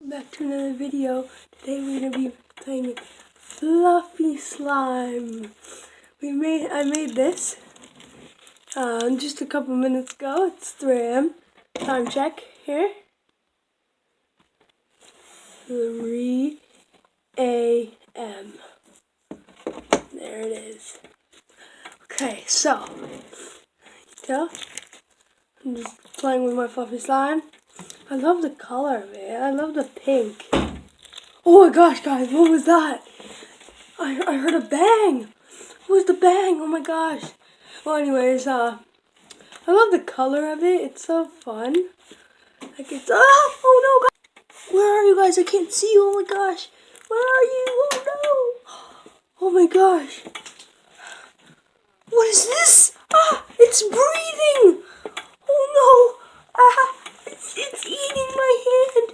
Back to another video. Today we're gonna be playing fluffy slime. I made this just a couple minutes ago. It's 3 a.m. Time check here. 3 a.m. There it is. Okay, so you tell I'm just playing with my fluffy slime. I love the color of it. I love the pink. Oh my gosh, guys, what was that? I heard a bang. What was the bang? Oh my gosh. Well, anyways, I love the color of it. It's so fun. Like it's oh no, guys. Where are you guys? I can't see you. Oh my gosh. Where are you? Oh no. Oh my gosh. What is this? It's breathing. Oh no. It's eating my hand.